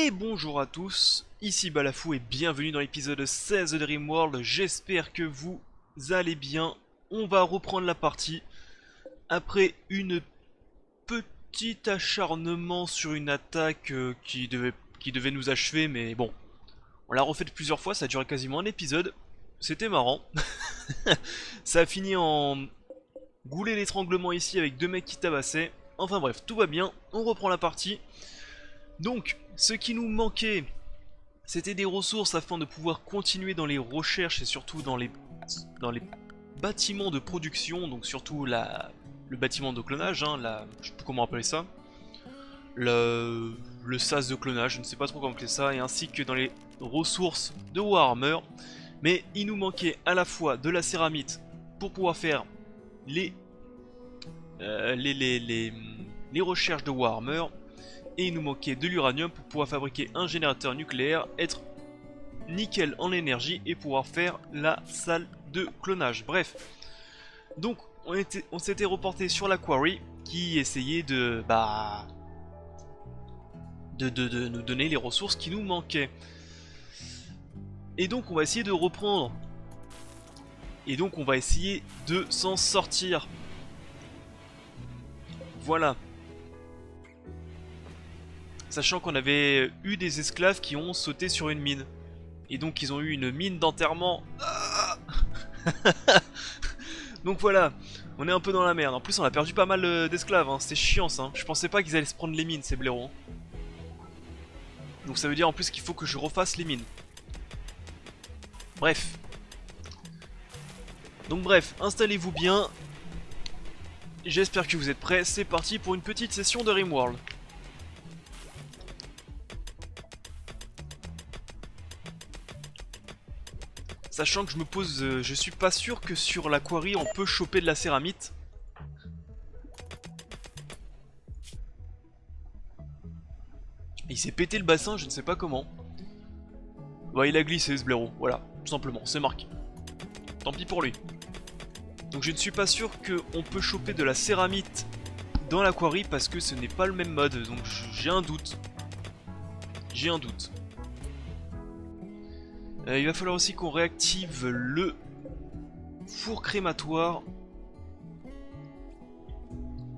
Et bonjour à tous, ici Balafou et bienvenue dans l'épisode 16 de Rimworld. J'espère que vous allez bien. On va reprendre la partie après une petite acharnement sur une attaque qui devait nous achever, mais bon, on l'a refait plusieurs fois, ça a duré quasiment un épisode. C'était marrant. Ça a fini en goulet d'étranglement ici avec deux mecs qui tabassaient. Enfin bref, tout va bien, on reprend la partie. Donc, ce qui nous manquait, c'était des ressources afin de pouvoir continuer dans les recherches et surtout dans les bâtiments de production, donc surtout le bâtiment de clonage, hein, je sais plus comment appeler ça, le sas de clonage, je ne sais pas trop comment appeler ça, et ainsi que dans les ressources de Warhammer. Mais il nous manquait à la fois de la céramite pour pouvoir faire les, euh, les, les, les, les recherches de Warhammer, et il nous manquait de l'uranium pour pouvoir fabriquer un générateur nucléaire, être nickel en énergie et pouvoir faire la salle de clonage. Bref, donc on s'était reporté sur la quarry qui essayait de nous donner les ressources qui nous manquaient. Et donc on va essayer de reprendre. Et donc on va essayer de s'en sortir. Voilà. Sachant qu'on avait eu des esclaves qui ont sauté sur une mine. Et donc ils ont eu une mine d'enterrement. Donc voilà, on est un peu dans la merde. En plus on a perdu pas mal d'esclaves, hein. C'était chiant ça. Je pensais pas qu'ils allaient se prendre les mines ces blaireaux. Donc ça veut dire en plus qu'il faut que je refasse les mines. Bref. Donc bref, installez-vous bien. J'espère que vous êtes prêts. C'est parti pour une petite session de Rimworld. Sachant que je me pose, je suis pas sûr que sur la quarry on peut choper de la céramite. Et il s'est pété le bassin, je ne sais pas comment. Bah il a glissé ce blaireau, voilà, tout simplement, c'est marqué. Tant pis pour lui. Donc je ne suis pas sûr qu'on peut choper de la céramite dans la quarry parce que ce n'est pas le même mode, donc j'ai un doute. J'ai un doute. Il va falloir aussi qu'on réactive le four crématoire.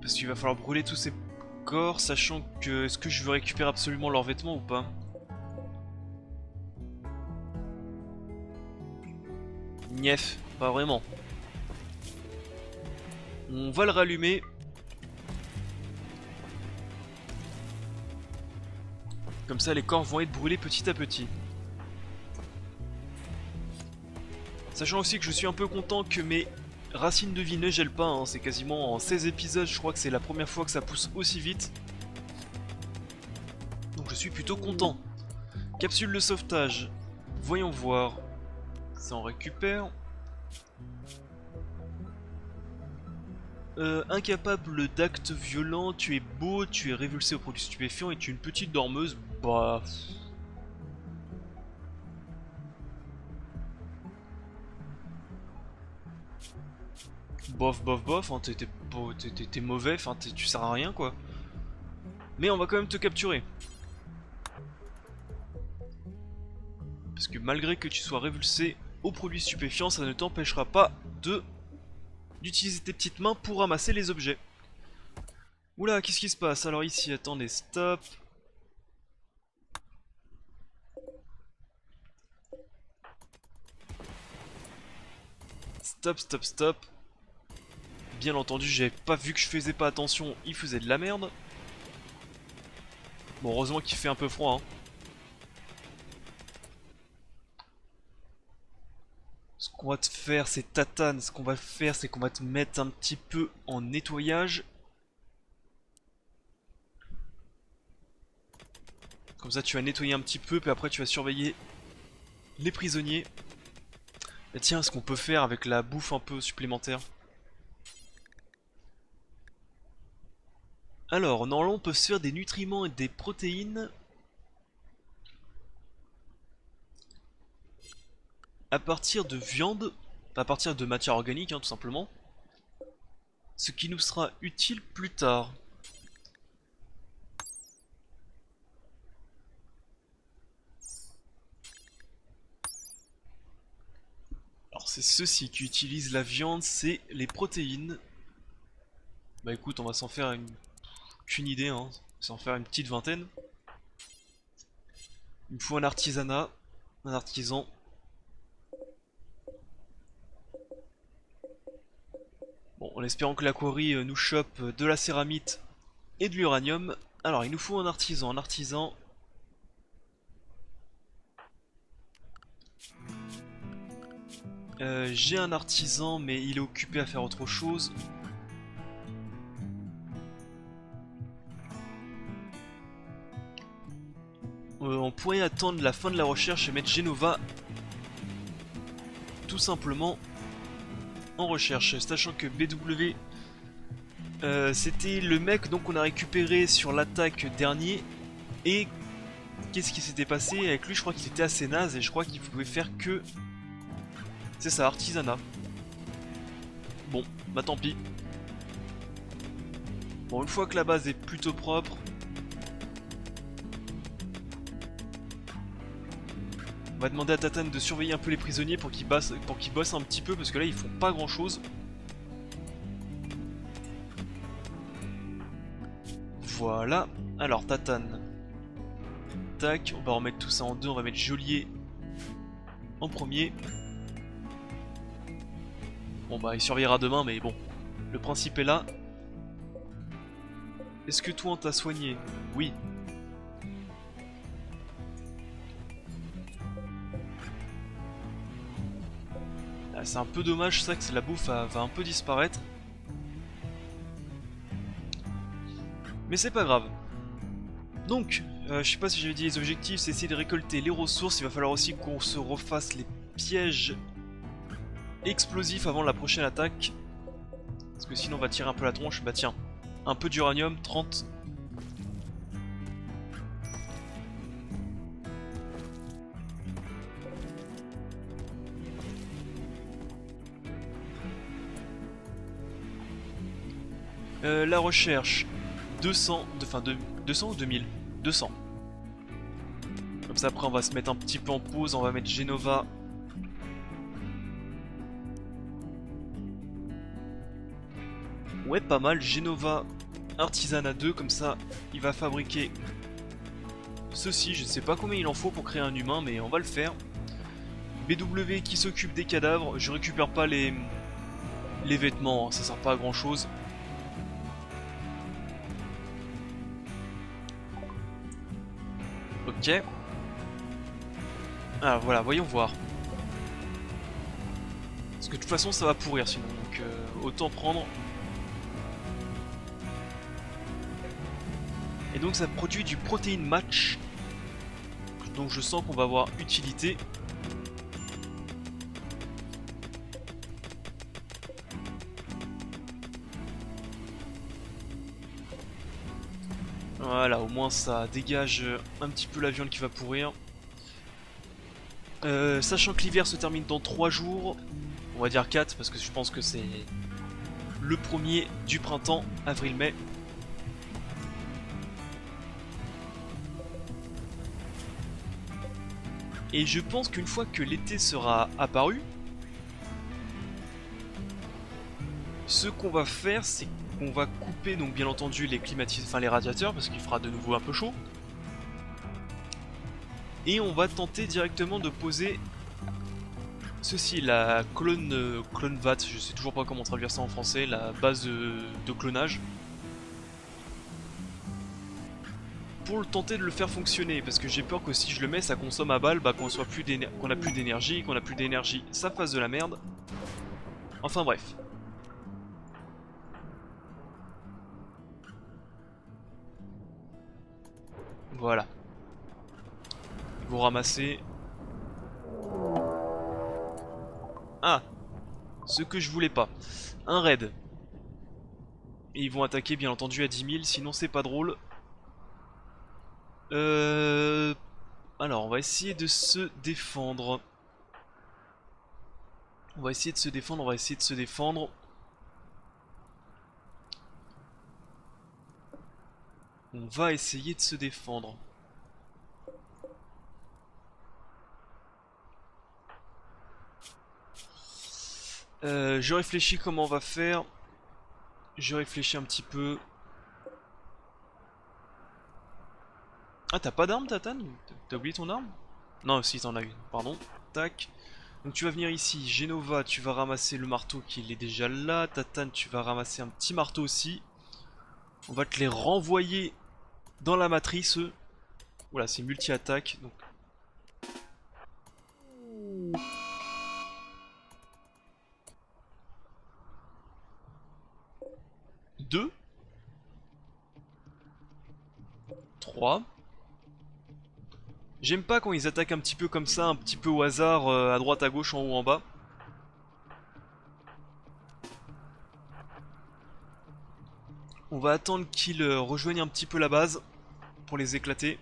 Parce qu'il va falloir brûler tous ces corps, sachant que... Est-ce que je veux récupérer absolument leurs vêtements ou pas? Nief, pas vraiment. On va le rallumer. Comme ça les corps vont être brûlés petit à petit. Sachant aussi que je suis un peu content que mes racines de vie ne gèlent pas, hein. C'est quasiment en 16 épisodes, je crois que c'est la première fois que ça pousse aussi vite. Donc je suis plutôt content. Capsule de sauvetage, voyons voir. Ça en récupère. Incapable d'actes violents, tu es beau, tu es révulsé aux produits stupéfiants et tu es une petite dormeuse. Bah... Bof, bof, bof, hein, t'es mauvais, enfin tu sers à rien quoi. Mais on va quand même te capturer. Parce que malgré que tu sois révulsé aux produits stupéfiants, ça ne t'empêchera pas d'utiliser tes petites mains pour ramasser les objets. Oula, qu'est-ce qui se passe? Alors ici, attendez, stop. Stop, stop, stop. Bien entendu, j'avais pas vu que je faisais pas attention, il faisait de la merde. Bon, heureusement qu'il fait un peu froid, hein. Ce qu'on va te faire, c'est tatane. Ce qu'on va faire, c'est qu'on va te mettre un petit peu en nettoyage. Comme ça, tu vas nettoyer un petit peu, puis après, tu vas surveiller les prisonniers. Et tiens, ce qu'on peut faire avec la bouffe un peu supplémentaire. Alors, normalement, on peut se faire des nutriments et des protéines à partir de viande, à partir de matière organique, hein, tout simplement. Ce qui nous sera utile plus tard. c'est ceux-ci qui utilisent la viande, c'est les protéines. Bah écoute, on va s'en faire qu'une idée, hein. S'en faire une petite vingtaine. Il me faut un artisanat, un artisan. Bon, en espérant que la quarry nous chope de la céramite et de l'uranium. Alors, il nous faut un artisan. Un artisan. J'ai un artisan, mais il est occupé à faire autre chose. On pourrait attendre la fin de la recherche et mettre Genova tout simplement en recherche, sachant que BW c'était le mec donc on a récupéré sur l'attaque dernier. Et qu'est-ce qui s'était passé avec lui? Je crois qu'il était assez naze et je crois qu'il pouvait faire que... C'est ça, artisanat. Bon, bah tant pis. Bon, une fois que la base est plutôt propre, on va demander à Tatane de surveiller un peu les prisonniers pour qu'ils bossent un petit peu, parce que là ils font pas grand chose. Voilà. Alors Tatane. Tac, on va remettre tout ça en deux, on va mettre Geôlier en premier. Bon bah il surveillera demain, mais bon, le principe est là. Est-ce que toi on t'a soigné? Oui. Ah, c'est un peu dommage ça que la bouffe va un peu disparaître. Mais c'est pas grave. Donc, je sais pas si j'avais dit les objectifs, c'est essayer de récolter les ressources. Il va falloir aussi qu'on se refasse les pièges explosifs avant la prochaine attaque. Parce que sinon on va tirer un peu la tronche. Bah tiens, un peu d'uranium, 30. La recherche, 200, enfin 200 ou 2000 200. Comme ça après on va se mettre un petit peu en pause, on va mettre Genova. Ouais, pas mal, Genova, artisanat 2, comme ça il va fabriquer ceci. Je ne sais pas combien il en faut pour créer un humain, mais on va le faire. BW qui s'occupe des cadavres, je récupère pas les vêtements, hein, ça sert pas à grand chose. Ok. Ah voilà, voyons voir. Parce que de toute façon ça va pourrir sinon, donc autant prendre. Et donc ça produit du protéine match. Donc je sens qu'on va avoir utilité. Voilà, au moins ça dégage un petit peu la viande qui va pourrir. Sachant que l'hiver se termine dans 3 jours, on va dire 4 parce que je pense que c'est le premier du printemps, avril-mai. Et je pense qu'une fois que l'été sera apparu, ce qu'on va faire, c'est qu'on va couper donc bien entendu les enfin les radiateurs parce qu'il fera de nouveau un peu chaud. Et on va tenter directement de poser ceci, la clone VAT, je sais toujours pas comment traduire ça en français, la base de clonage. Pour le tenter de le faire fonctionner, parce que j'ai peur que si je le mets, ça consomme à balle, bah qu'on a plus d'énergie, qu'on a plus d'énergie, ça fasse de la merde. Enfin bref. Voilà. Vous ramassez. Ah, ce que je voulais pas. Un raid. Et ils vont attaquer bien entendu à 10 000, sinon c'est pas drôle. Alors on va essayer de se défendre. On va essayer de se défendre, on va essayer de se défendre. On va essayer de se défendre. Je réfléchis comment on va faire. Je réfléchis un petit peu. Ah, t'as pas d'arme, Tatane? T'as oublié ton arme? Non, si, t'en as une. Pardon. Tac. Donc tu vas venir ici. Genova, tu vas ramasser le marteau qui est déjà là. Tatane, tu vas ramasser un petit marteau aussi. On va te les renvoyer dans la matrice. Voilà, c'est multi-attaque. Donc... Deux. 3. J'aime pas quand ils attaquent un petit peu comme ça, un petit peu au hasard, à droite, à gauche, en haut, en bas. On va attendre qu'ils rejoignent un petit peu la base pour les éclater.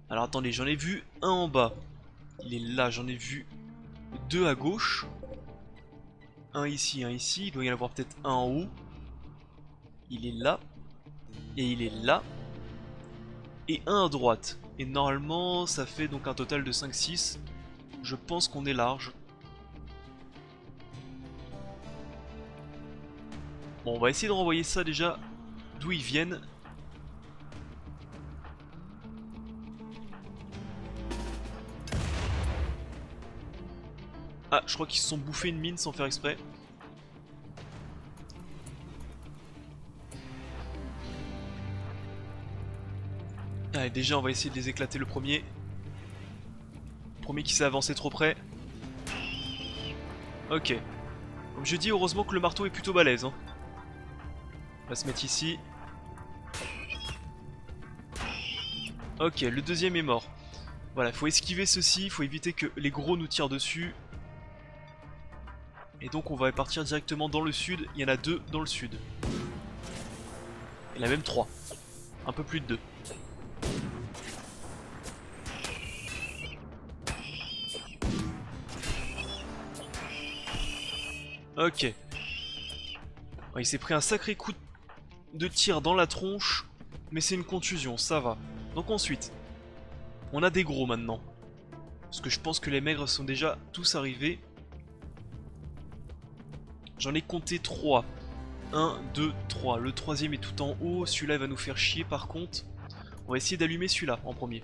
Alors attendez, j'en ai vu un en bas. Il est là, j'en ai vu deux à gauche. Un ici, un ici. Il doit y en avoir peut-être un en haut. Il est là. Et il est là. Et un à droite. Et normalement, ça fait donc un total de 5-6. Je pense qu'on est large. Bon, on va essayer de renvoyer ça déjà d'où ils viennent. Ah, je crois qu'ils se sont bouffés une mine sans faire exprès. Allez, déjà on va essayer de les éclater le premier. Le premier qui s'est avancé trop près. Ok. Comme je dis, heureusement que le marteau est plutôt balèze. Hein. On va se mettre ici. Ok, le deuxième est mort. Voilà, faut esquiver ceci, faut éviter que les gros nous tirent dessus. Et donc on va partir directement dans le sud. Il y en a deux dans le sud. Il y en a même trois. Un peu plus de deux. Ok. Il s'est pris un sacré coup de tir dans la tronche. Mais c'est une contusion, ça va. Donc ensuite, on a des gros maintenant. Parce que je pense que les maigres sont déjà tous arrivés. J'en ai compté 3. 1, 2, 3. Le troisième est tout en haut. Celui-là il va nous faire chier par contre. On va essayer d'allumer celui-là en premier.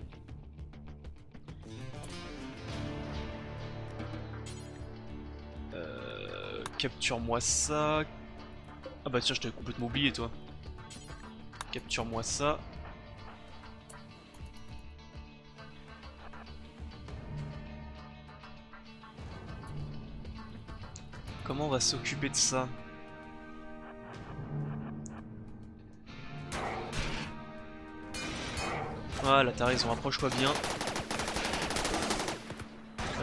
Capture-moi ça. Ah bah tiens, je t'avais complètement oublié toi. Capture-moi ça. Comment on va s'occuper de ça? Voilà, t'as raison, approche-toi bien.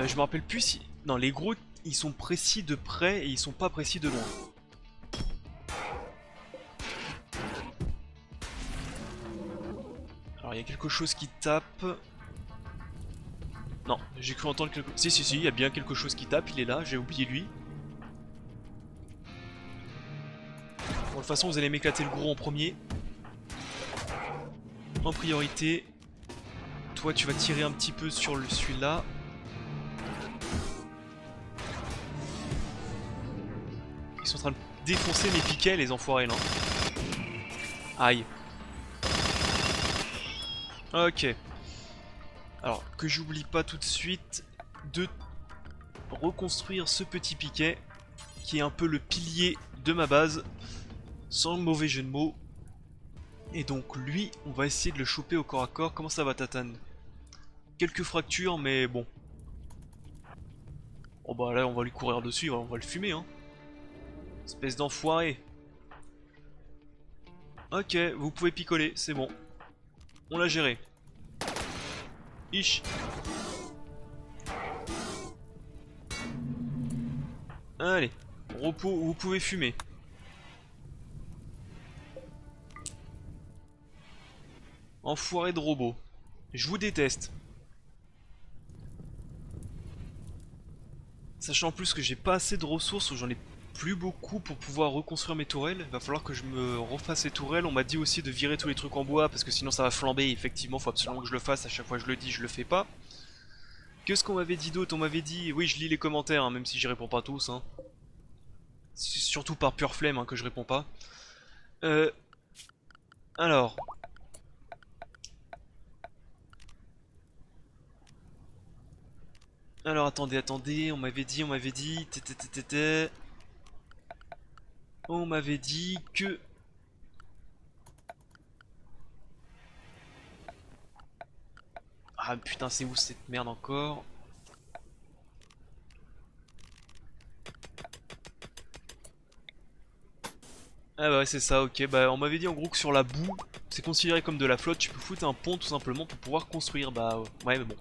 Je me rappelle plus si... Non, les gros, ils sont précis de près et ils sont pas précis de loin. Alors, il y a quelque chose qui tape. Non, j'ai cru entendre quelque... Si, il y a bien quelque chose qui tape, il est là, j'ai oublié lui. Bon, de toute façon, vous allez m'éclater le gros en premier. En priorité. Toi, tu vas tirer un petit peu sur celui-là. Ils sont en train de défoncer mes piquets, les enfoirés, là. Aïe. Ok. Alors, que j'oublie pas tout de suite de reconstruire ce petit piquet, qui est un peu le pilier de ma base, sans mauvais jeu de mots. Et donc lui, on va essayer de le choper au corps à corps. Comment ça va, Tatane? Quelques fractures, mais bon. Oh bah là, on va lui courir dessus, on va le fumer, hein. Espèce d'enfoiré. Ok, vous pouvez picoler, c'est bon. On l'a géré. Ish. Allez, repos, vous pouvez fumer. Enfoiré de robot. Je vous déteste. Sachant en plus que j'ai pas assez de ressources, ou j'en ai plus beaucoup pour pouvoir reconstruire mes tourelles. Il va falloir que je me refasse les tourelles. On m'a dit aussi de virer tous les trucs en bois parce que sinon ça va flamber. Effectivement, faut absolument que je le fasse. À chaque fois que je le dis, je le fais pas. Qu'est-ce qu'on m'avait dit d'autre? On m'avait dit... Oui, je lis les commentaires, hein, même si j'y réponds pas tous. Hein. Surtout par pure flemme hein, que je réponds pas. Euh... Alors... Alors attendez, on m'avait dit... On m'avait dit que... Ah putain, c'est où cette merde encore? Ah bah ouais c'est ça, ok. Bah on m'avait dit en gros que sur la boue, c'est considéré comme de la flotte, tu peux foutre un pont tout simplement pour pouvoir construire. Bah ouais mais bon.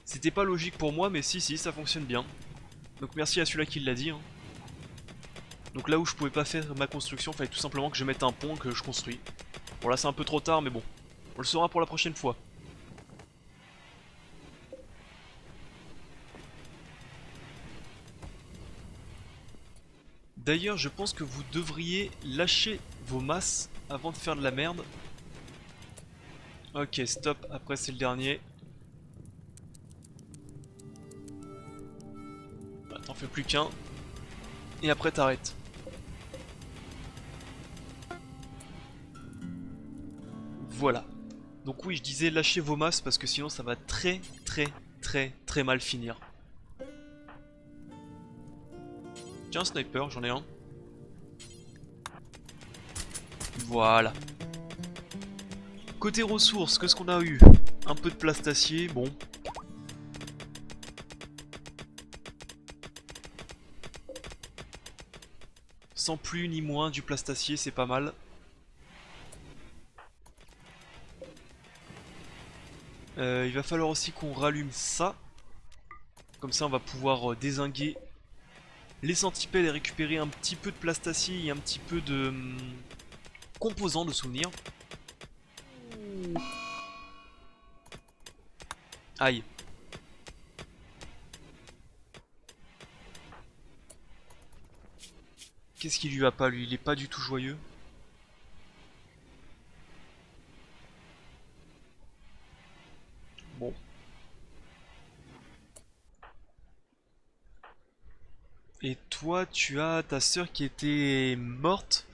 C'était pas logique pour moi mais si ça fonctionne bien. Donc merci à celui-là qui l'a dit. Hein. Donc là où je pouvais pas faire ma construction, fallait tout simplement que je mette un pont que je construis. Bon là c'est un peu trop tard mais bon. On le saura pour la prochaine fois. D'ailleurs, je pense que vous devriez lâcher vos masses avant de faire de la merde. Ok, stop, après c'est le dernier. Bah, t'en fais plus qu'un. Et après t'arrêtes. Voilà. Donc oui, je disais lâchez vos masses parce que sinon ça va très mal finir. Tiens, un sniper, j'en ai un. Voilà. Côté ressources, qu'est-ce qu'on a eu? Un peu de plastacier, bon. Sans plus ni moins du plastacier, c'est pas mal. Il va falloir aussi qu'on rallume ça. Comme ça on va pouvoir dézinguer les centipèdes et récupérer un petit peu de plastacier et un petit peu de composants de souvenirs. Aïe. Qu'est-ce qui lui va pas lui? Il est pas du tout joyeux. Bon. Et toi, tu as ta sœur qui était morte.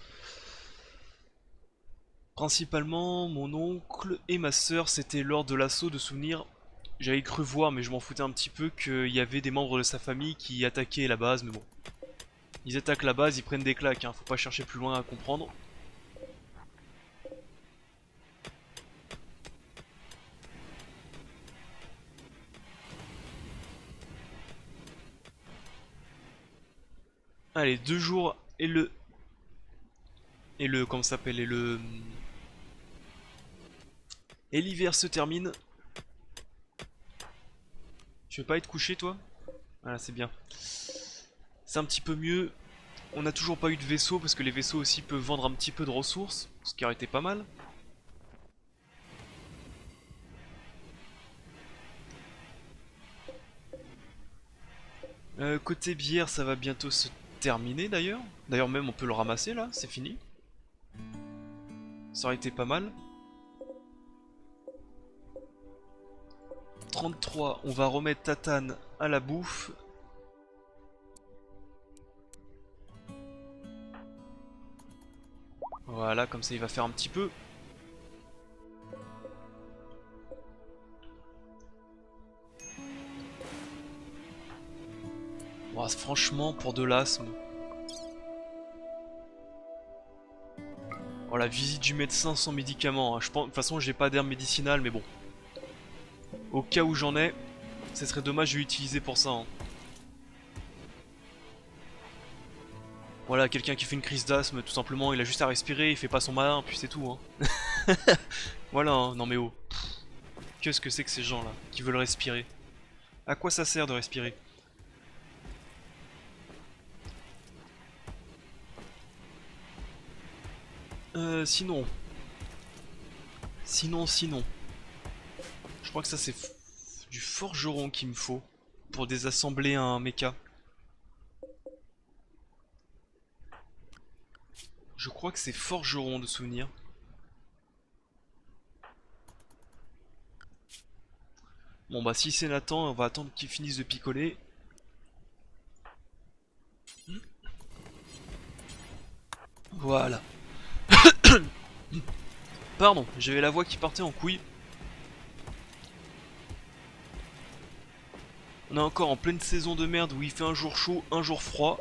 Principalement, mon oncle et ma sœur, c'était lors de l'assaut de souvenirs. J'avais cru voir, mais je m'en foutais un petit peu, qu'il y avait des membres de sa famille qui attaquaient la base, mais bon. Ils attaquent la base, ils prennent des claques, hein. Faut pas chercher plus loin à comprendre. Allez, 2 jours et le... comment ça s'appelle? Et l'hiver se termine. Tu veux pas être couché, toi? Voilà, c'est bien. C'est un petit peu mieux. On n'a toujours pas eu de vaisseau, parce que les vaisseaux aussi peuvent vendre un petit peu de ressources, ce qui aurait été pas mal. Côté bière, ça va bientôt se terminer d'ailleurs. D'ailleurs même on peut le ramasser là, c'est fini. Ça aurait été pas mal. 33, on va remettre Tatane à la bouffe. Voilà, comme ça il va faire un petit peu. Bon, franchement, pour de l'asthme. Voilà, visite du médecin sans médicaments. Hein. Je pense, de toute façon, j'ai pas d'herbe médicinale, mais bon. Au cas où j'en ai, ce serait dommage de l'utiliser pour ça. Hein. Voilà, quelqu'un qui fait une crise d'asthme, tout simplement, il a juste à respirer, il fait pas son malin, puis c'est tout. Hein. Voilà, hein. Non mais oh. Qu'est-ce que c'est que ces gens-là, qui veulent respirer? À quoi ça sert de respirer? Sinon. Sinon. Je crois que ça c'est du forgeron qu'il me faut pour désassembler un mecha. crois que c'est forgeron de souvenir. Bon bah si c'est Nathan, on va attendre qu'il finisse de picoler. Voilà. Pardon, j'avais la voix qui partait en couille. On est encore en pleine saison de merde où il fait un jour chaud, un jour froid.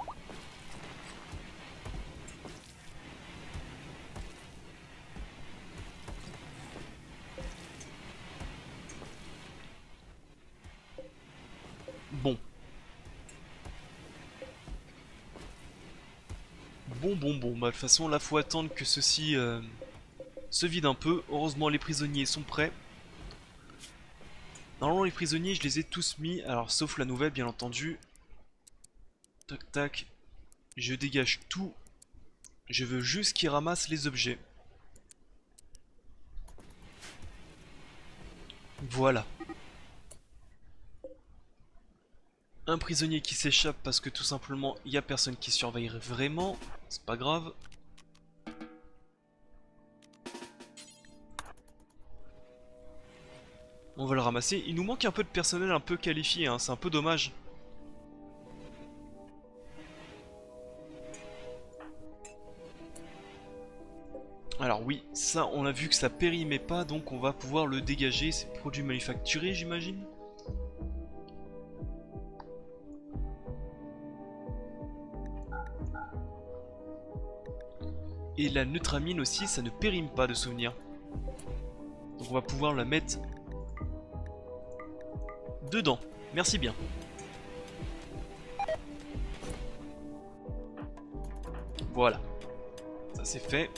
Bon. Bon, bah de toute façon là faut attendre que ceci se vide un peu. Heureusement les prisonniers sont prêts. Normalement les prisonniers je les ai tous mis, alors sauf la nouvelle bien entendu. Tac tac. Je dégage tout. Je veux juste qu'ils ramassent les objets. Voilà. Un prisonnier qui s'échappe parce que tout simplement il n'y a personne qui surveillerait vraiment. C'est pas grave. On va le ramasser. Il nous manque un peu de personnel un peu qualifié, hein. C'est un peu dommage. Alors oui, ça on a vu que ça périmait pas, donc on va pouvoir le dégager. C'est produit manufacturé j'imagine. Et la neutramine aussi, ça ne périme pas de souvenir. Donc on va pouvoir la mettre dedans. Merci bien. Voilà. Ça c'est fait.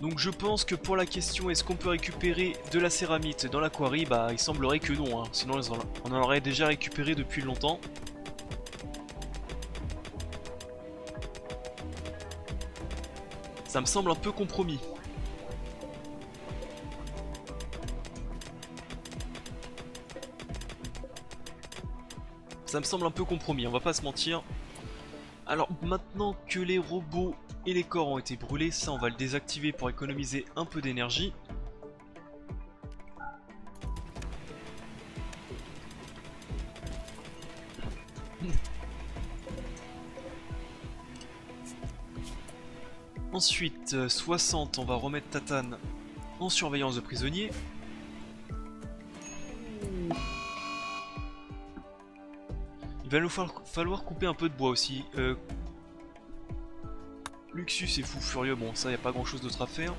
Donc je pense que pour la question est-ce qu'on peut récupérer de la céramite dans la quarry, bah il semblerait que non, hein. Sinon on en aurait déjà récupéré depuis longtemps. Ça me semble un peu compromis. Ça me semble un peu compromis, on va pas se mentir. Alors maintenant que les robots et les corps ont été brûlés, ça on va le désactiver pour économiser un peu d'énergie. Ensuite, 60, on va remettre Tatane en surveillance de prisonniers. Il va nous falloir couper un peu de bois aussi. Luxus et fou furieux, bon ça y a pas grand chose d'autre à faire.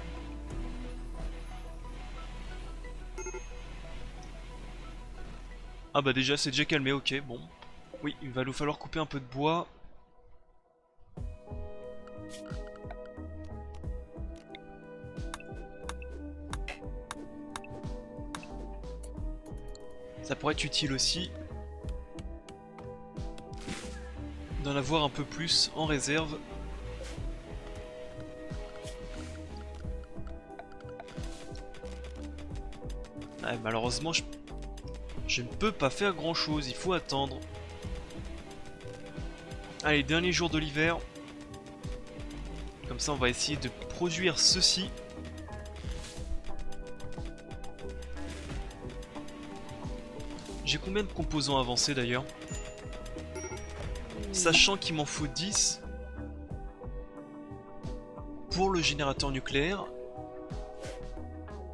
Ah bah déjà c'est déjà calmé, ok, bon. Oui, il va nous falloir couper un peu de bois. Ça pourrait être utile aussi d'en avoir un peu plus en réserve. Ah, malheureusement je ne peux pas faire grand chose, il faut attendre. Allez, dernier jour de l'hiver. Comme ça on va essayer de produire ceci. J'ai combien de composants avancés d'ailleurs? Sachant qu'il m'en faut 10 pour le générateur nucléaire.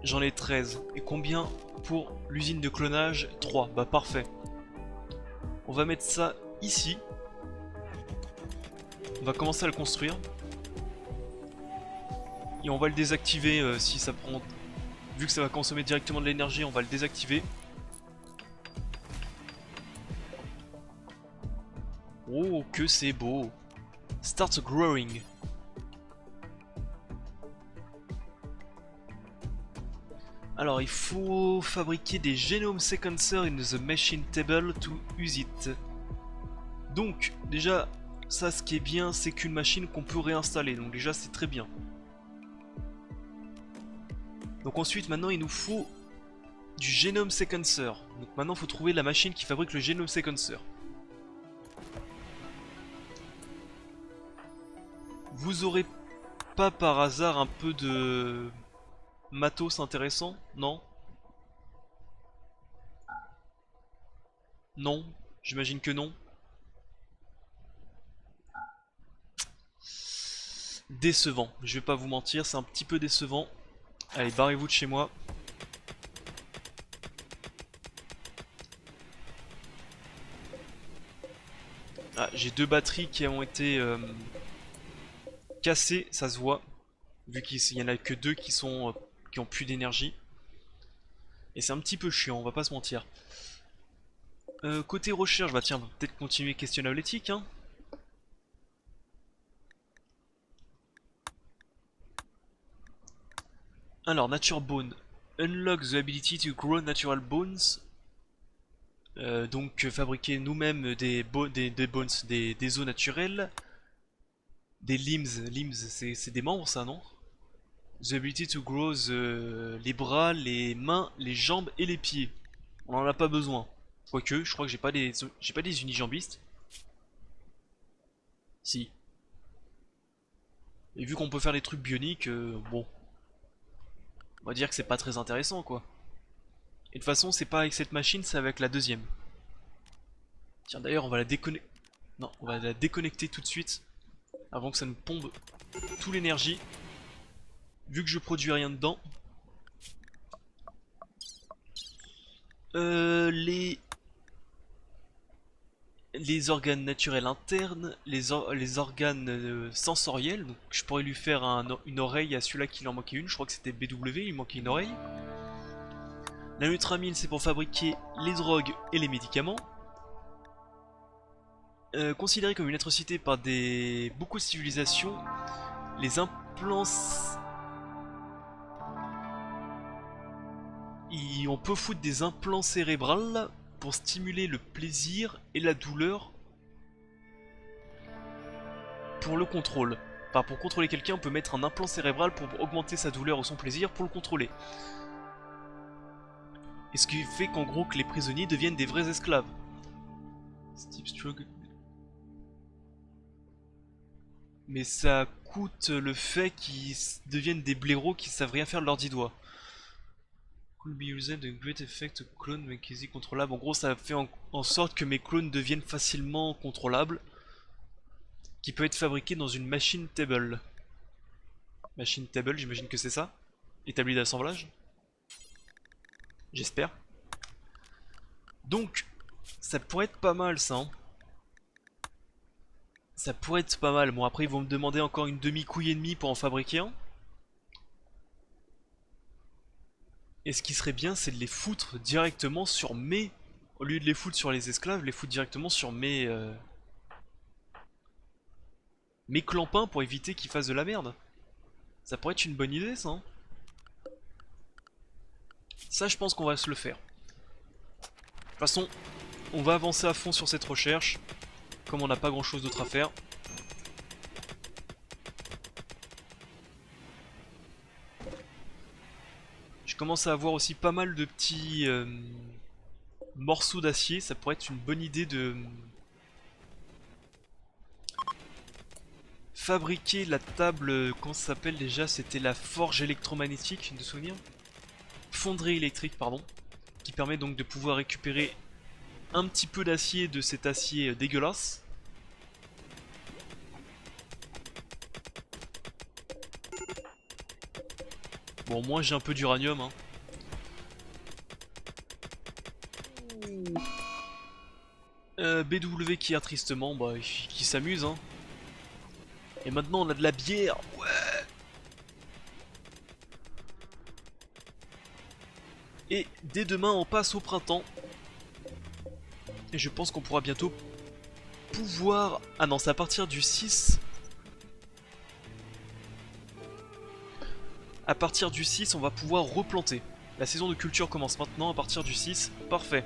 J'en ai 13. Et combien pour l'usine de clonage? 3. Bah parfait. On va mettre ça ici. On va commencer à le construire. Et on va le désactiver si ça prend... Vu que ça va consommer directement de l'énergie, on va le désactiver. Oh, que c'est beau! Start growing. Alors, il faut fabriquer des genome sequencers in the machine table to use it. Donc, déjà, ça, ce qui est bien, c'est qu'une machine qu'on peut réinstaller. Donc déjà, c'est très bien. Donc ensuite, maintenant, il nous faut du genome sequencer. Donc maintenant, il faut trouver la machine qui fabrique le genome sequencer. Vous aurez pas par hasard un peu de matos intéressant? Non? Non? J'imagine que non. Décevant, je vais pas vous mentir, c'est un petit peu décevant. Allez, barrez-vous de chez moi. Ah, j'ai 2 batteries qui ont été cassées, ça se voit. Vu qu'il y en a que 2 qui sont qui ont plus d'énergie. Et c'est un petit peu chiant, on va pas se mentir. Côté recherche, bah tiens, on va peut-être continuer questionnable éthique, hein. Alors, Nature Bone. Unlock the ability to grow natural bones. Donc fabriquer nous-mêmes des bones, des os naturels. Des limbs c'est des membres ça, non? The ability to grow les bras, les mains, les jambes et les pieds. On en a pas besoin. Quoique, je crois que j'ai pas des unijambistes. Si. Et vu qu'on peut faire des trucs bioniques, bon, on va dire que c'est pas très intéressant quoi. Et de toute façon, c'est pas avec cette machine, c'est avec la deuxième. Tiens, d'ailleurs, on va la déconnecter. Non, on va la déconnecter tout de suite avant que ça nous pompe toute l'énergie. Vu que je produis rien dedans. Euh, les les organes naturels internes, les organes sensoriels. Donc je pourrais lui faire une oreille à celui-là qui en manquait une. Je crois que c'était BW, il manquait une oreille. La nutramine, c'est pour fabriquer les drogues et les médicaments. Considéré comme une atrocité par beaucoup de civilisations, les implants... On peut foutre des implants cérébrales pour stimuler le plaisir et la douleur pour le contrôle. Enfin, pour contrôler quelqu'un, on peut mettre un implant cérébral pour augmenter sa douleur ou son plaisir pour le contrôler. Et ce qui fait qu'en gros que les prisonniers deviennent des vrais esclaves. Steve Strug. Mais ça coûte le fait qu'ils deviennent des blaireaux qui savent rien faire de leurs 10 doigts. Could be used a great effect clone make easy contrôlable. En gros, ça fait en sorte que mes clones deviennent facilement contrôlables. Qui peut être fabriqué dans une machine table. Machine table, j'imagine que c'est ça. Établi d'assemblage. J'espère. Donc, ça pourrait être pas mal ça. Hein. Ça pourrait être pas mal. Bon, après, ils vont me demander encore une demi-couille et demie pour en fabriquer un. Et ce qui serait bien, c'est de les foutre directement sur mes... Au lieu de les foutre sur les esclaves, les foutre directement sur mes clampins pour éviter qu'ils fassent de la merde. Ça pourrait être une bonne idée, ça. Hein. Ça, je pense qu'on va se le faire. De toute façon, on va avancer à fond sur cette recherche. Comme on n'a pas grand chose d'autre à faire. Je commence à avoir aussi pas mal de petits morceaux d'acier. Ça pourrait être une bonne idée de fabriquer la table. Comment ça s'appelle déjà? C'était la forge électromagnétique, de souvenir? Fonderie électrique, pardon. Qui permet donc de pouvoir récupérer un petit peu d'acier de cet acier dégueulasse. Bon, moi j'ai un peu d'uranium. Hein. BW qui a tristement, bah, qui s'amuse. Hein. Et maintenant on a de la bière. Ouais. Et dès demain on passe au printemps. Et je pense qu'on pourra bientôt pouvoir... Ah non, c'est à partir du 6. À partir du 6, on va pouvoir replanter. La saison de culture commence maintenant à partir du 6. Parfait.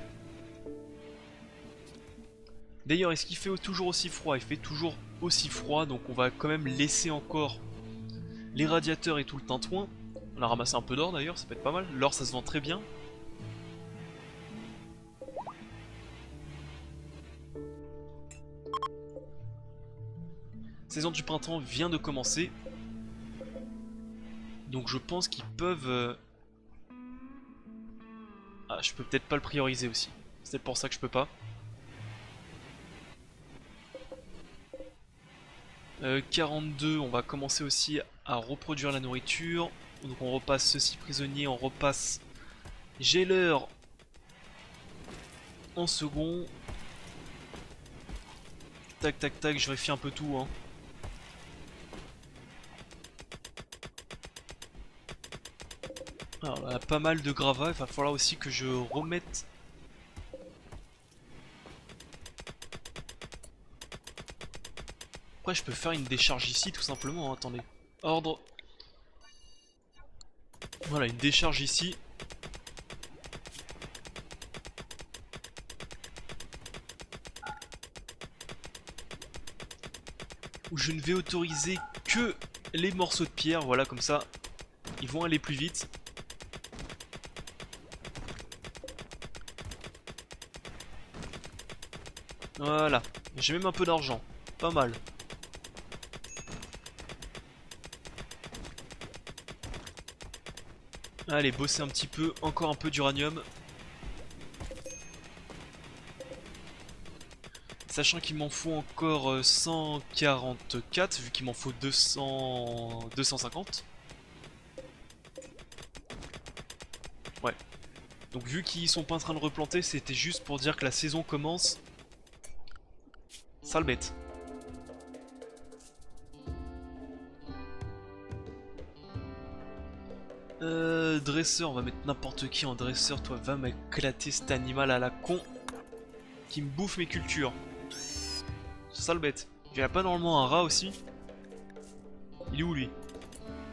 D'ailleurs, est-ce qu'il fait toujours aussi froid? Il fait toujours aussi froid, donc on va quand même laisser encore les radiateurs et tout le tintouin. On a ramassé un peu d'or d'ailleurs, ça peut être pas mal. L'or, ça se vend très bien. Saison du printemps vient de commencer. Donc je pense qu'ils peuvent... Ah, je peux peut-être pas le prioriser aussi. C'est peut-être pour ça que je peux pas. 42, on va commencer aussi à reproduire la nourriture. Donc on repasse ceci prisonnier, on repasse Jailer en second. Tac tac tac, je vérifie un peu tout hein. Alors, là, pas mal de gravats, il va falloir aussi que je remette. Après je peux faire une décharge ici tout simplement, hein. Attendez. Ordre. Voilà, une décharge ici. Où je ne vais autoriser que les morceaux de pierre, voilà comme ça. Ils vont aller plus vite. Voilà, j'ai même un peu d'argent, pas mal. Allez, bosser un petit peu, encore un peu d'uranium. Sachant qu'il m'en faut encore 144, vu qu'il m'en faut 250. Ouais. Donc vu qu'ils sont pas en train de replanter, c'était juste pour dire que la saison commence. Sale bête. Dresseur, on va mettre n'importe qui en dresseur. Toi, va m'éclater cet animal à la con qui me bouffe mes cultures. Sale bête. Il y a pas normalement un rat aussi? Il est où lui?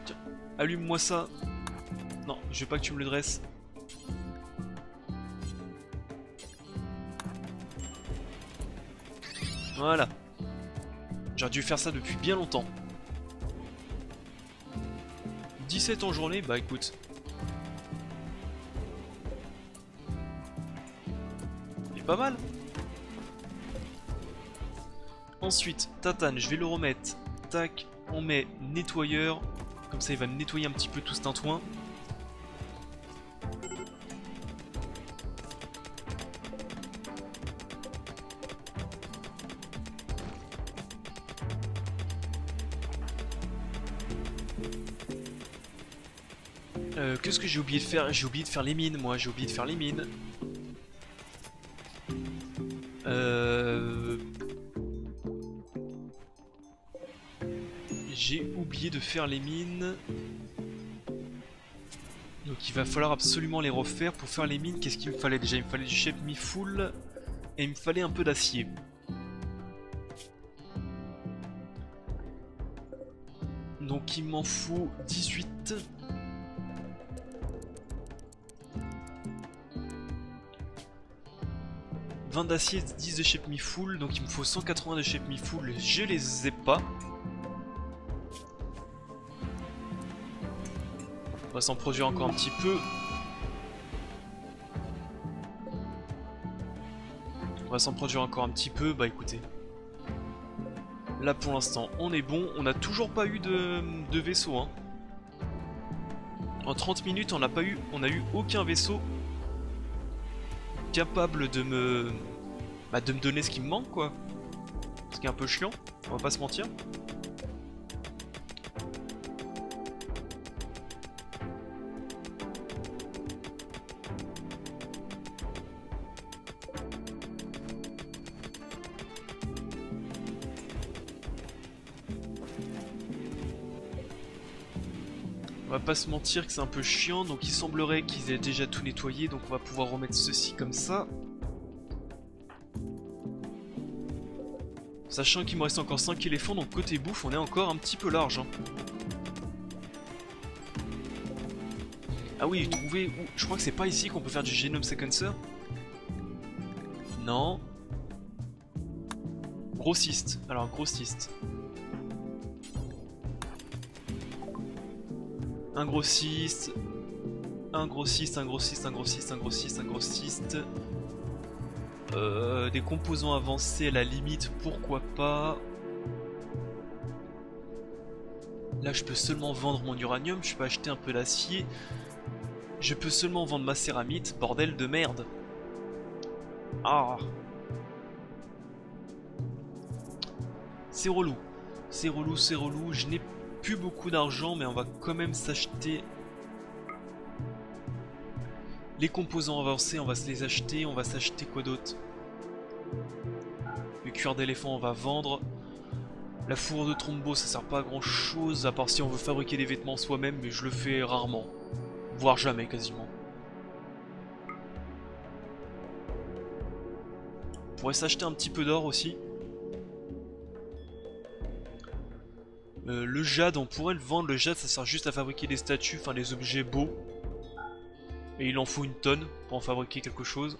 Tiens, allume-moi ça. Non, je veux pas que tu me le dresses. Voilà. J'aurais dû faire ça depuis bien longtemps. 17 en journée, bah écoute. C'est pas mal. Ensuite, tatane, je vais le remettre. Tac, on met nettoyeur. Comme ça il va me nettoyer un petit peu tout ce tintouin. Qu'est-ce que j'ai oublié de faire? J'ai oublié de faire les mines, moi, j'ai oublié de faire les mines. J'ai oublié de faire les mines. Donc il va falloir absolument les refaire. Pour faire les mines, qu'est-ce qu'il me fallait déjà? Il me fallait du chef mi-full et il me fallait un peu d'acier. Donc il m'en faut 18. D'acier, 10 de shape me full, donc il me faut 180 de shape me full, je les ai pas. On va s'en produire encore un petit peu. On va s'en produire encore un petit peu, bah écoutez. Là pour l'instant on est bon, on n'a toujours pas eu de vaisseau hein. En 30 minutes on a eu aucun vaisseau capable de me donner ce qui me manque quoi. Ce qui est un peu chiant, on va pas se mentir. On va pas se mentir que c'est un peu chiant, donc il semblerait qu'ils aient déjà tout nettoyé, donc on va pouvoir remettre ceci comme ça. Sachant qu'il me reste encore 5 éléphants, donc côté bouffe on est encore un petit peu large hein. Ah oui, trouver où... Je crois que c'est pas ici qu'on peut faire du génome séquencer. Non. Grossiste, alors grossiste. Un grossiste, un grossiste, un grossiste, un grossiste, un grossiste, un grossiste. Des composants avancés à la limite, pourquoi pas. Là, je peux seulement vendre mon uranium, je peux acheter un peu d'acier. Je peux seulement vendre ma céramite, bordel de merde. Ah, c'est relou. C'est relou, c'est relou. Je n'ai plus beaucoup d'argent, mais on va quand même s'acheter les composants avancés, on va se les acheter. On va s'acheter quoi d'autre? Le cuir d'éléphant, on va vendre. La fourrure de trombeau, ça sert pas à grand chose, à part si on veut fabriquer des vêtements soi-même, mais je le fais rarement. Voire jamais, quasiment. On pourrait s'acheter un petit peu d'or aussi. Le jade, on pourrait le vendre. Le jade, ça sert juste à fabriquer des statues, enfin des objets beaux. Et il en faut une tonne pour en fabriquer quelque chose.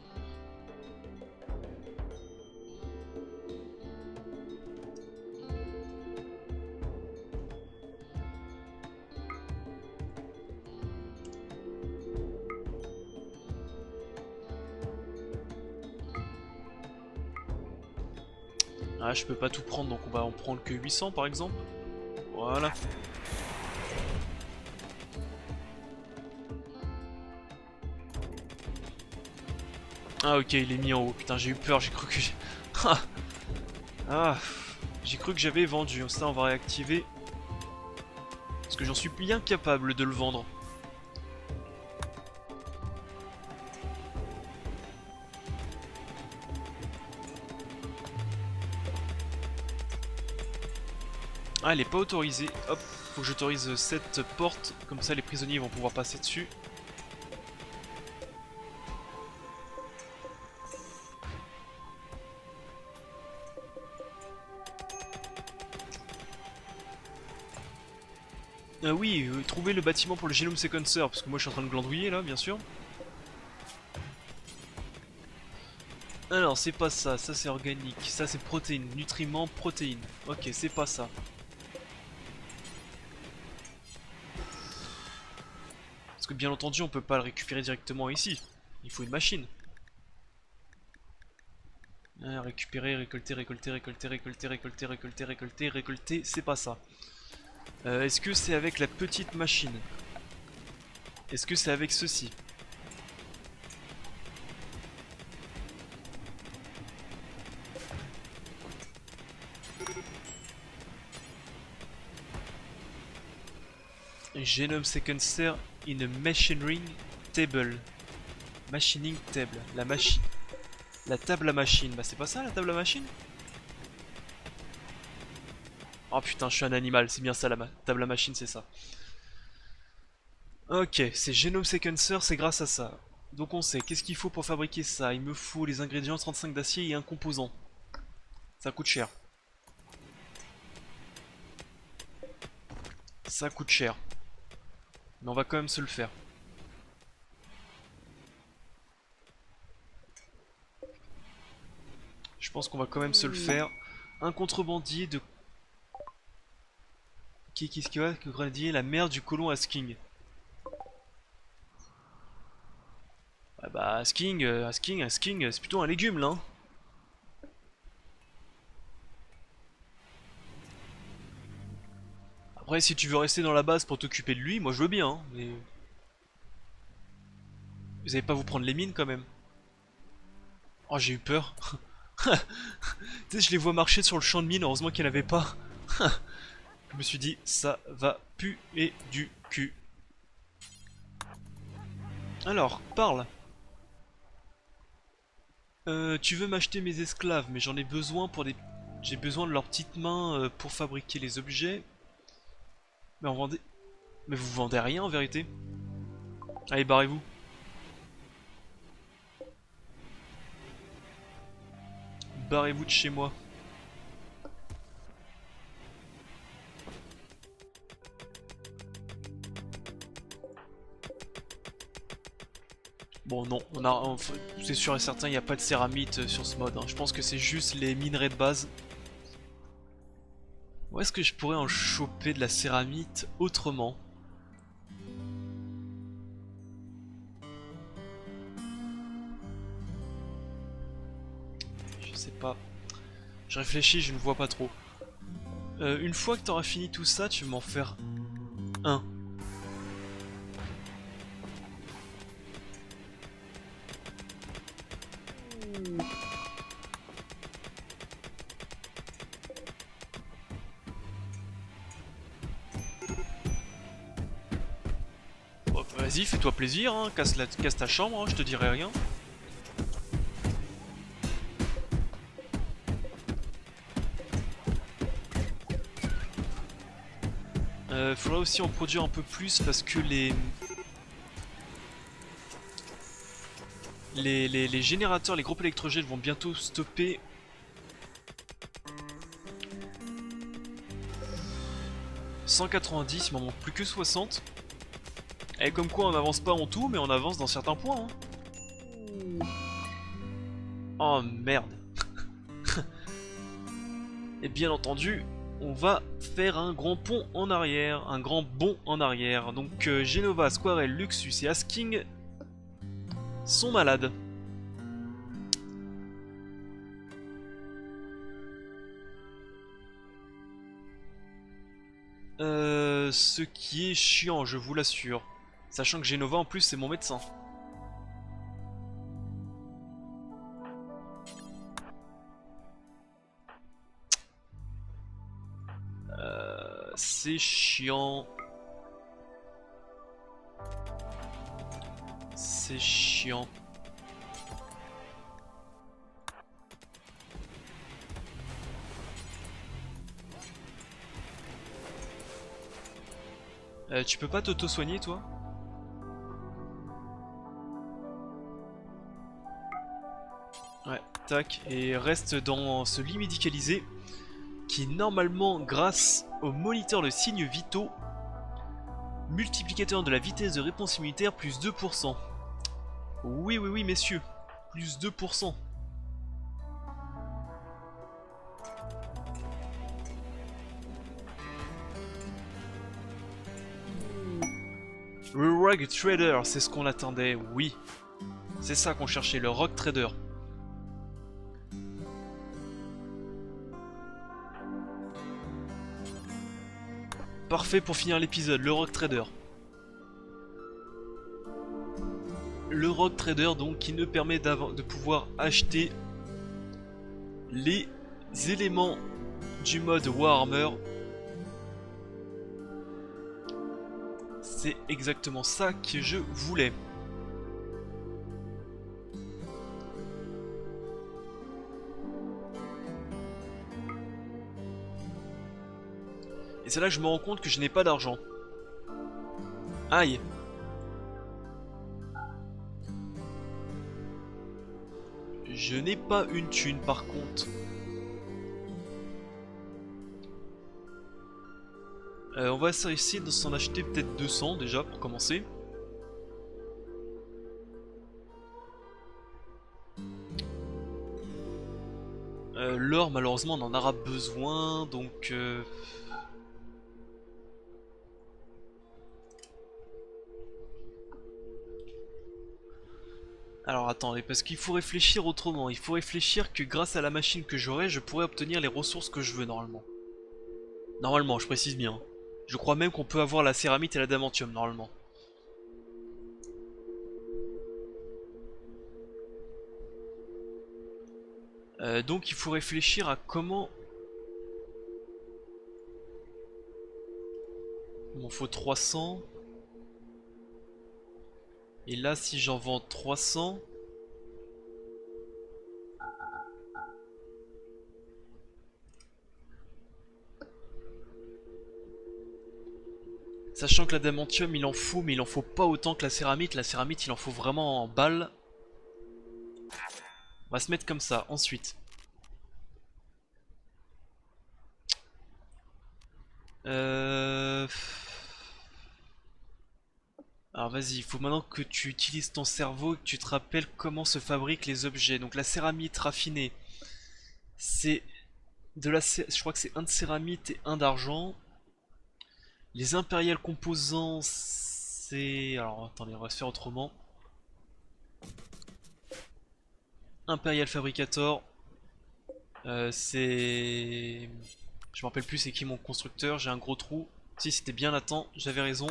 Ah, je peux pas tout prendre, donc on va en prendre que 800 par exemple. Voilà. Ah ok, il est mis en haut. Putain, j'ai eu peur, j'ai cru que j'ai... Ah, j'ai cru que j'avais vendu. Ça, on va réactiver. Parce que j'en suis bien capable de le vendre. Ah, elle est pas autorisée. Hop, faut que j'autorise cette porte. Comme ça, les prisonniers vont pouvoir passer dessus. Ah oui, trouver le bâtiment pour le génome sequencer. Parce que moi, je suis en train de glandouiller là, bien sûr. Alors, c'est pas ça. Ça, c'est organique. Ça, c'est protéines. Nutriments, protéines. Ok, c'est pas ça. Parce que bien entendu, on peut pas le récupérer directement ici. Il faut une machine. Ah, récupérer, récolter, récolter, récolter, récolter, récolter, récolter, récolter, récolter, c'est pas ça. Est-ce que c'est avec la petite machine? Est-ce que c'est avec ceci? Genome sequencer in a machining table. Machining table. La machine. La table à machine. Bah c'est pas ça la table à machine? Oh putain, je suis un animal, c'est bien ça la table à machine, c'est ça. Ok, c'est Genome Sequencer, c'est grâce à ça. Donc on sait, qu'est-ce qu'il faut pour fabriquer ça? Il me faut les ingrédients 35 d'acier et un composant. Ça coûte cher. Ça coûte cher. Mais on va quand même se le faire. Je pense qu'on va quand même se le faire. Un contrebandier de... Qu'est-ce qu'il va contrebandier la mère du colon Asking. Ah bah Asking, Asking, c'est plutôt un légume là. Hein. Après si tu veux rester dans la base pour t'occuper de lui, moi je veux bien. Hein, mais... Vous allez pas vous prendre les mines quand même. Oh j'ai eu peur. Tu sais je les vois marcher sur le champ de mine, heureusement qu'il n'y en avait pas. Je me suis dit ça va puer du cul. Alors, parle. Tu veux m'acheter mes esclaves, mais j'en ai besoin pour des... J'ai besoin de leurs petites mains pour fabriquer les objets. Mais on vendait... Mais vous vendez rien en vérité. Allez, barrez-vous. Barrez-vous de chez moi. Bon non, c'est sûr et certain, il n'y a pas de céramite sur ce mode. Hein. Je pense que c'est juste les minerais de base. Où est-ce que je pourrais en choper de la céramite autrement? Je sais pas. Je réfléchis, je ne vois pas trop. Une fois que t'auras fini tout ça, tu vas m'en faire un. Bon, vas-y, fais-toi plaisir, hein. Casse ta chambre, hein, je te dirai rien. Faudra aussi en produire un peu plus parce que les générateurs, les groupes électrogènes vont bientôt stopper. 190, il m'en manque plus que 60. Et comme quoi on n'avance pas en tout, mais on avance dans certains points. Hein. Oh merde. Et bien entendu, on va faire un grand pont en arrière, un grand bond en arrière. Donc Genova, Squarel, Luxus et Asking sont malades. Ce qui est chiant, je vous l'assure. Sachant que Genova en plus c'est mon médecin. C'est chiant. C'est chiant. Tu peux pas t'auto-soigner toi? Ouais, tac, et reste dans ce lit médicalisé qui normalement, grâce au moniteur de signes vitaux, multiplicateur de la vitesse de réponse immunitaire plus 2%. Oui, oui, oui, messieurs, plus 2%. Le Rogue Trader, c'est ce qu'on attendait, oui. C'est ça qu'on cherchait, le Rogue Trader. Parfait pour finir l'épisode, le Rogue Trader. Le Rogue Trader donc qui nous permet de pouvoir acheter les éléments du mode Warhammer. C'est exactement ça que je voulais. Et c'est là que je me rends compte que je n'ai pas d'argent. Aïe. Je n'ai pas une thune par contre. On va essayer de s'en acheter peut-être 200 déjà pour commencer. L'or malheureusement on en aura besoin donc... Alors attendez, parce qu'il faut réfléchir autrement. Il faut réfléchir que grâce à la machine que j'aurai, je pourrai obtenir les ressources que je veux normalement. Normalement, je précise bien. Je crois même qu'on peut avoir la céramite et l'adamantium normalement. Donc il faut réfléchir à comment... Il m'en faut 300. Et là si j'en vends 300... Sachant que l'adamantium il en faut, mais il en faut pas autant que la céramite. La céramite il en faut vraiment en balles. On va se mettre comme ça, ensuite. Alors vas-y, il faut maintenant que tu utilises ton cerveau et que tu te rappelles comment se fabriquent les objets. Donc la céramite raffinée, c'est de la... Je crois que c'est un de céramite et un d'argent. Les impériales composants, c'est... Alors attendez, on va se faire autrement. Imperial Fabricator, c'est... Je me rappelle plus c'est qui mon constructeur, j'ai un gros trou. Si c'était bien Nathan, j'avais raison.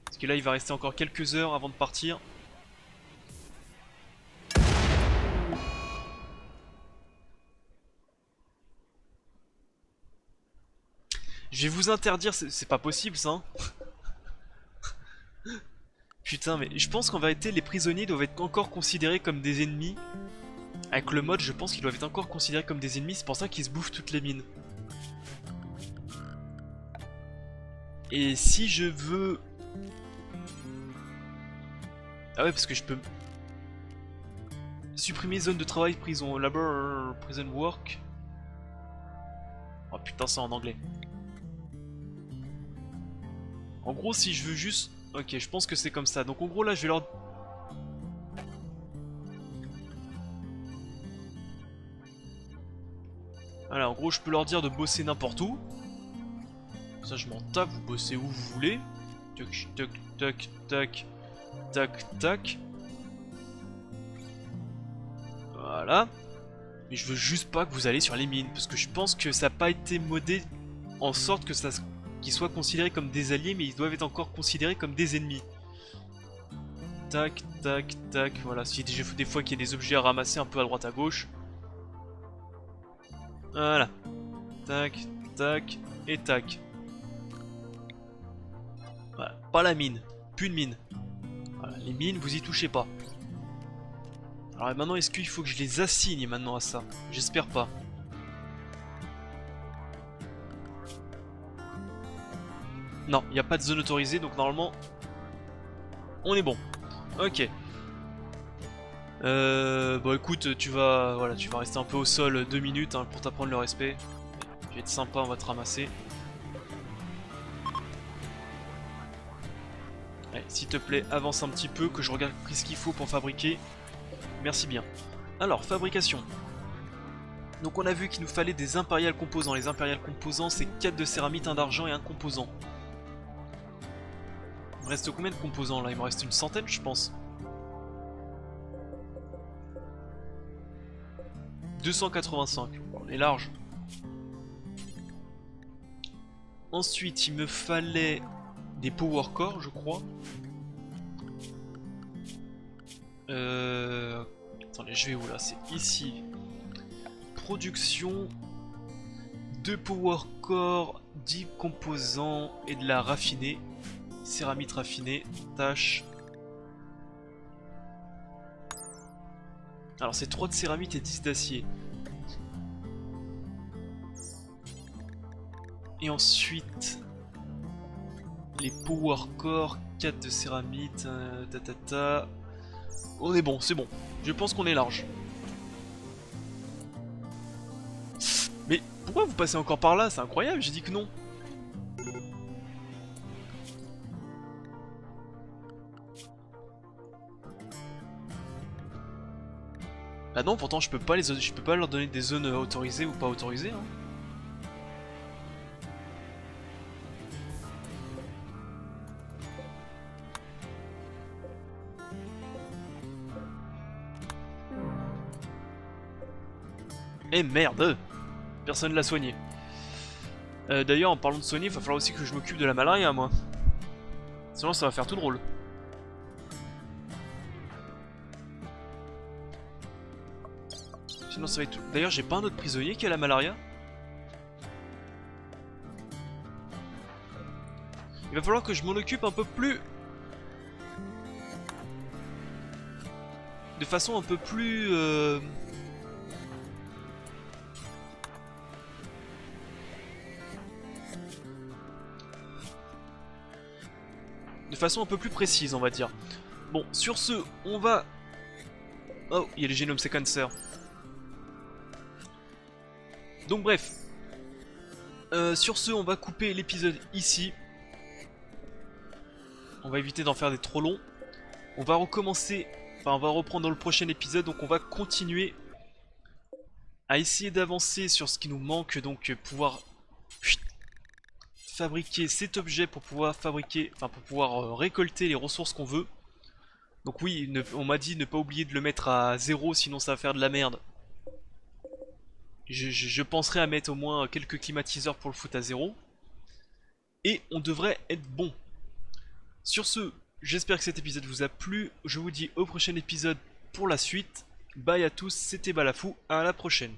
Parce que là il va rester encore quelques heures avant de partir. Je vais vous interdire, c'est pas possible ça. Hein. Putain, mais je pense qu'en vérité les prisonniers doivent être encore considérés comme des ennemis. Avec le mode, je pense qu'ils doivent être encore considérés comme des ennemis, c'est pour ça qu'ils se bouffent toutes les mines. Et si je veux... Ah ouais, parce que je peux... Supprimer zone de travail, prison, labor, prison work. Oh putain, c'est en anglais. En gros, si je veux juste... Ok, je pense que c'est comme ça. Donc en gros, là, je vais leur... Voilà, en gros, je peux leur dire de bosser n'importe où. Ça, je m'en tape, vous bossez où vous voulez. Tac, tac, tac, tac, tac, tac. Voilà. Mais je veux juste pas que vous allez sur les mines, parce que je pense que ça n'a pas été modé en sorte que ça qu'ils soient considérés comme des alliés, mais ils doivent être encore considérés comme des ennemis. Tac, tac, tac, voilà. Si des fois qu'il y a des objets à ramasser un peu à droite à gauche. Voilà. Tac, tac, et tac. Voilà. Pas la mine. Plus de mine. Voilà. Les mines, vous y touchez pas. Alors maintenant, est-ce qu'il faut que je les assigne maintenant à ça? J'espère pas. Non, il n'y a pas de zone autorisée, donc normalement, on est bon. Ok. Bon écoute, tu vas rester un peu au sol 2 minutes hein, pour t'apprendre le respect. Je vais être sympa, on va te ramasser. Allez, s'il te plaît, avance un petit peu, que je regarde ce qu'il faut pour fabriquer. Merci bien. Alors, fabrication. Donc on a vu qu'il nous fallait des impérial composants. Les impérial composants, c'est 4 de céramite, 1 d'argent et 1 composant. Il me reste combien de composants là? Il me reste une centaine, je pense. 285, on est large. Ensuite, il me fallait des power core, je crois. Attendez, je vais où là? C'est ici. Production de power core, 10 composants et de la raffinée. Céramite raffinée, tâche. Alors c'est 3 de céramite et 10 d'acier. Et ensuite les power core, 4 de céramite, On est bon, c'est bon. Je pense qu'on est large. Mais pourquoi vous passez encore par là? C'est incroyable, j'ai dit que non. Bah non, pourtant je peux pas leur donner des zones autorisées ou pas autorisées. Hein. Eh merde! Personne l'a soigné. D'ailleurs, en parlant de soigner, il va falloir aussi que je m'occupe de la malaria, moi. Sinon, ça va faire tout drôle. Sinon, ça va être tout. D'ailleurs, j'ai pas un autre prisonnier qui a la malaria. Il va falloir que je m'en occupe un peu plus. De façon un peu plus. De façon un peu plus précise, on va dire. Bon, sur ce, on va... Oh, il y a les génomes séquenceurs. Donc bref. Sur ce, on va couper l'épisode ici. On va éviter d'en faire des trop longs. On va recommencer... Enfin, on va reprendre dans le prochain épisode, donc on va continuer à essayer d'avancer sur ce qui nous manque, donc pouvoir fabriquer cet objet pour pouvoir fabriquer, enfin pour pouvoir récolter les ressources qu'on veut. Donc oui, on m'a dit ne pas oublier de le mettre à 0, sinon ça va faire de la merde. je penserai à mettre au moins quelques climatiseurs pour le foot à zéro. Et on devrait être bon. Sur ce, j'espère que cet épisode vous a plu. Je vous dis au prochain épisode pour la suite. Bye à tous, c'était Balafou, à la prochaine.